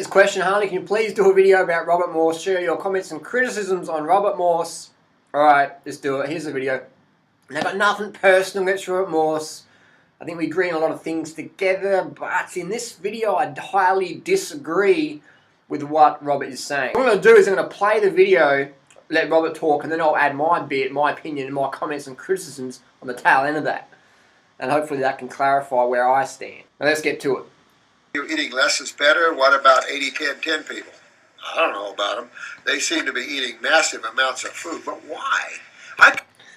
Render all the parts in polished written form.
this question, Harley. Can you please do a video about Robert Morse? Share your comments and criticisms on Robert Morse. Alright, let's do it. Here's the video. And I've got nothing personal against Robert Morse. I think we agree on a lot of things together, but in this video I highly disagree with what Robert is saying. What I'm going to do is I'm going to play the video, let Robert talk, and then I'll add my bit, my opinion, and my comments and criticisms on the tail end of that. And hopefully that can clarify where I stand. Now let's get to it. Eating less is better. What about 80-10-10 people? I don't know about them. They seem to be eating massive amounts of food, but why?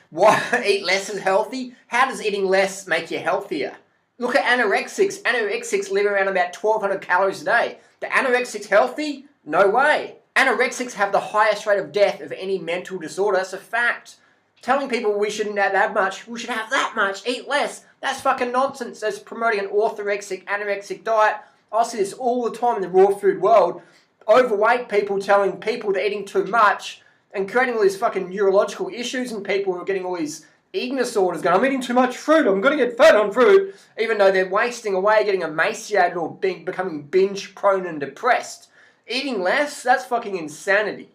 Why eat less is healthy? How does eating less make you healthier? Look at anorexics. Anorexics live around about 1,200 calories a day. The anorexics healthy? No way. Anorexics have the highest rate of death of any mental disorder. That's a fact. Telling people we shouldn't have that much, we should have that much, eat less, that's fucking nonsense. That's promoting an orthorexic, anorexic diet. I see this all the time in the raw food world. Overweight people telling people they're eating too much and creating all these fucking neurological issues in people who are getting all these eating disorders going, I'm eating too much fruit, I'm going to get fat on fruit, even though they're wasting away, getting emaciated or becoming binge prone and depressed. Eating less, that's fucking insanity.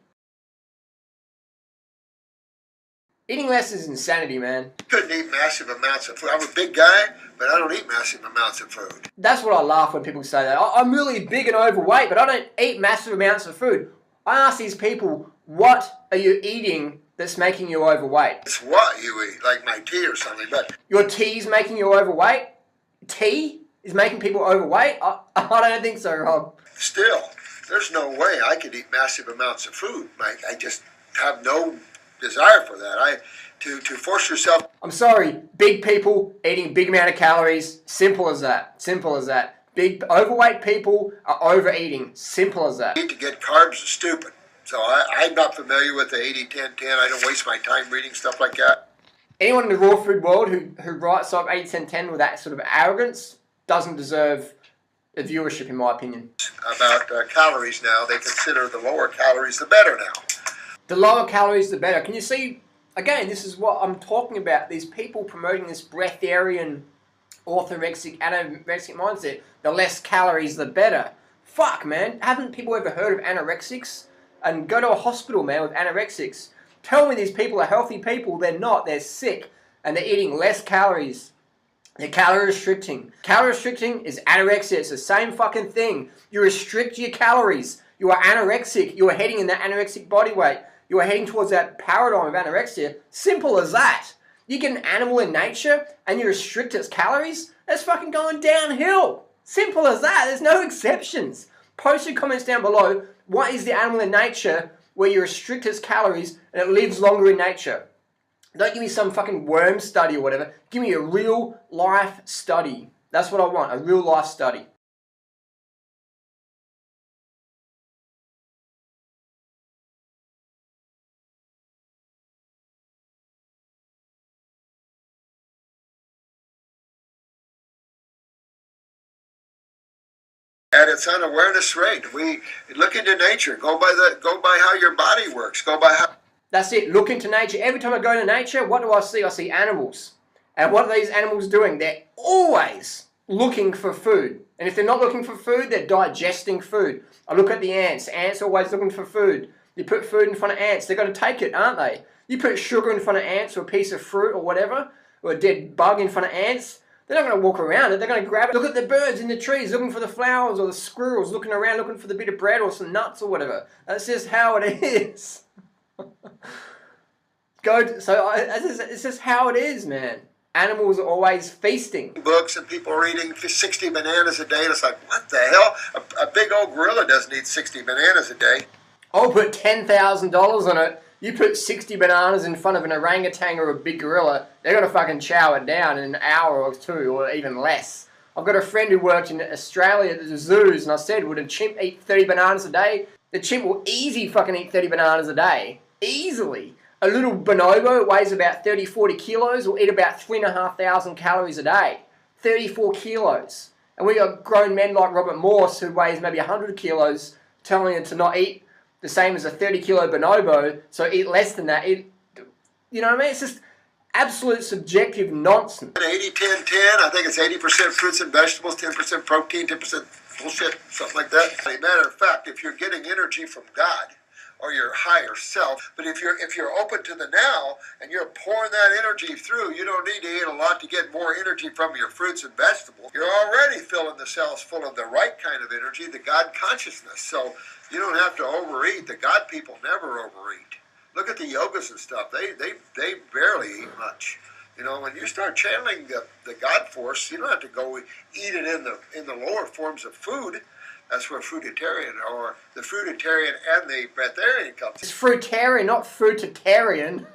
Eating less is insanity, man. You couldn't eat massive amounts of food. I'm a big guy, but I don't eat massive amounts of food. That's what I laugh when people say that. I'm really big and overweight, but I don't eat massive amounts of food. I ask these people, what are you eating that's making you overweight? It's what you eat, like my tea or something, but... Your tea's making you overweight? Tea is making people overweight? I don't think so, Rob. Still, there's no way I could eat massive amounts of food, Mike. I just have no desire for that. To force yourself. I'm sorry, big people eating a big amount of calories. Simple as that. Simple as that. Big overweight people are overeating. Simple as that. To get carbs is stupid. So I'm not familiar with the 80-10-10. I don't waste my time reading stuff like that. Anyone in the raw food world who writes up 80-10-10 with that sort of arrogance doesn't deserve a viewership, in my opinion. About calories now, they consider the lower calories the better now. The lower calories, the better. Can you see, again, this is what I'm talking about. These people promoting this breatharian, orthorexic, anorexic mindset. The less calories, the better. Fuck, man. Haven't people ever heard of anorexics? And go to a hospital, man, with anorexics. Tell me these people are healthy people. They're not. They're sick. And they're eating less calories. They're calorie restricting. Calorie restricting is anorexia. It's the same fucking thing. You restrict your calories. You are anorexic. You are heading in that anorexic body weight. You are heading towards that paradigm of anorexia. Simple as that. You get an animal in nature and you restrict its calories, that's fucking going downhill. Simple as that. There's no exceptions. Post your comments down below. What is the animal in nature where you restrict its calories and it lives longer in nature? Don't give me some fucking worm study or whatever. Give me a real life study. That's what I want, a real life study. At its unawareness rate, we look into nature. Go by how your body works. Go by how. That's it. Look into nature. Every time I go to nature, what do I see? I see animals. And what are these animals doing? They're always looking for food. And if they're not looking for food, they're digesting food. I look at the ants. Ants are always looking for food. You put food in front of ants, they're going to take it, aren't they? You put sugar in front of ants or a piece of fruit or whatever, or a dead bug in front of ants, they're not going to walk around it, they're going to grab it. Look at the birds in the trees looking for the flowers, or the squirrels looking around looking for the bit of bread or some nuts or whatever. That's just how it is. It's just how it is, man. Animals are always feasting. Books and people are eating 60 bananas a day, and it's like, what the hell? A big old gorilla doesn't eat 60 bananas a day. I'll put $10,000 on it. You put 60 bananas in front of an orangutan or a big gorilla, they're going to fucking chow it down in an hour or two, or even less. I've got a friend who worked in Australia at the zoos, and I said, would a chimp eat 30 bananas a day? The chimp will easy fucking eat 30 bananas a day. Easily. A little bonobo weighs about 30-40 kilos, will eat about 3,500 calories a day. 34 kilos. And we got grown men like Robert Morse, who weighs maybe 100 kilos, telling him to not eat the same as a 30-kilo bonobo, so eat less than that. You know what I mean? It's just absolute subjective nonsense. 80-10-10, I think it's 80% fruits and vegetables, 10% protein, 10% bullshit, something like that. As a matter of fact, if you're getting energy from God or your higher self, but if you're open to the now and you're pouring that energy through, you don't need to eat a lot to get more energy from your fruits and vegetables. You're already filling the cells full of the right kind of energy, the God consciousness. So you don't have to overeat. The God people never overeat. Look at the yogas and stuff. They barely eat much. You know, when you start channeling the God force, you don't have to go eat it in the lower forms of food. That's where fruitarian, or the fruitarian and the breatharian comes. It's fruitarian, not fruitarian.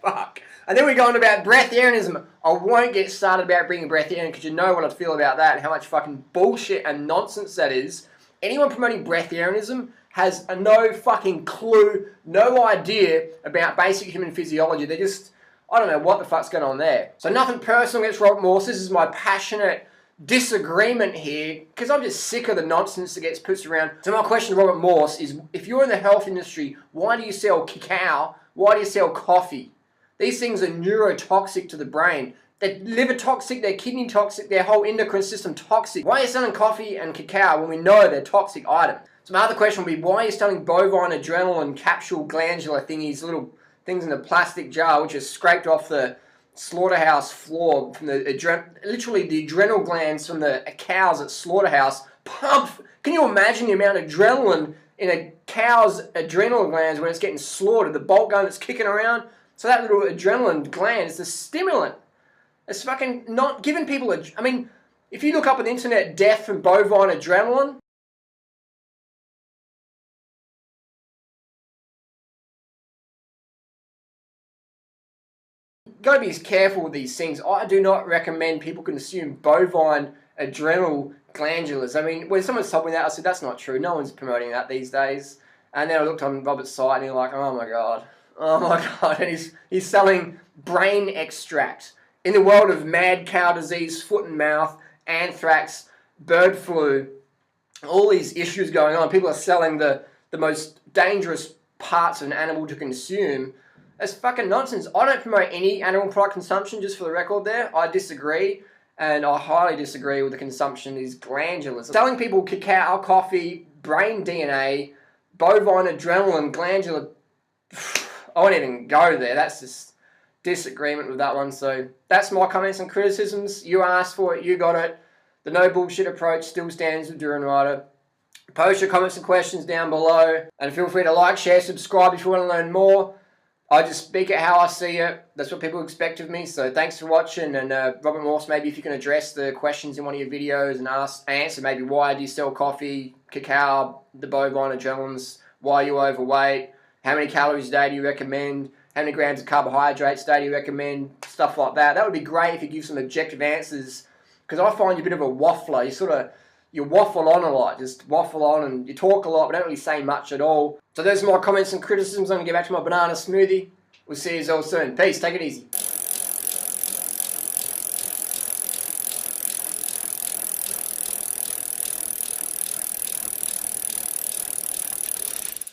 Fuck. And then we go on about breatharianism. I won't get started about bringing breatharian because you know what I feel about that and how much fucking bullshit and nonsense that is. Anyone promoting breatharianism has no fucking clue, no idea about basic human physiology. They're just, I don't know what the fuck's going on there. So nothing personal against Robert Morse. This is my passionate disagreement here because I'm just sick of the nonsense that gets put around. So my question to Robert Morse is, if you're in the health industry, why do you sell cacao? Why do you sell coffee? These things are neurotoxic to the brain. They're liver toxic, they're kidney toxic, their whole endocrine system toxic. Why are you selling coffee and cacao when we know they're toxic items? So my other question would be, why are you selling bovine adrenaline capsule glandular thingies, little things in a plastic jar which is scraped off the slaughterhouse floor from the literally the adrenal glands from the cows at slaughterhouse pump. Can you imagine the amount of adrenaline in a cow's adrenal glands when it's getting slaughtered, the bolt gun that's kicking around? So that little adrenaline gland is the stimulant. It's fucking not giving people a... I mean, if you look up on the internet, death from bovine adrenaline, you've got to be careful with these things. I do not recommend people consume bovine adrenal glandulars. I mean, when someone told me that, I said, that's not true. No one's promoting that these days. And then I looked on Robert's site and he's like, oh my God. Oh my God. And he's selling brain extract. In the world of mad cow disease, foot and mouth, anthrax, bird flu, all these issues going on, people are selling the most dangerous parts of an animal to consume. That's fucking nonsense. I don't promote any animal product consumption, just for the record there. I disagree, and I highly disagree with the consumption of these glandulars. Selling people cacao, coffee, brain DNA, bovine adrenaline, glandular... I won't even go there. That's just disagreement with that one. So that's my comments and criticisms. You asked for it, you got it. The no bullshit approach still stands with Durianrider. Post your comments and questions down below, and feel free to like, share, subscribe if you want to learn more. I just speak it how I see it. That's what people expect of me. So thanks for watching, and Robert Morse, maybe if you can address the questions in one of your videos and answer maybe why do you sell coffee, cacao, the bovine adrenalines, why are you overweight, how many calories a day do you recommend, how many grams of carbohydrates a day do you recommend, stuff like that. That would be great if you give some objective answers, because I find you a bit of a waffler. You waffle on a lot, just waffle on, and you talk a lot, but don't really say much at all. So those are my comments and criticisms. I'm going to get back to my banana smoothie. We'll see you all soon. Peace. Take it easy.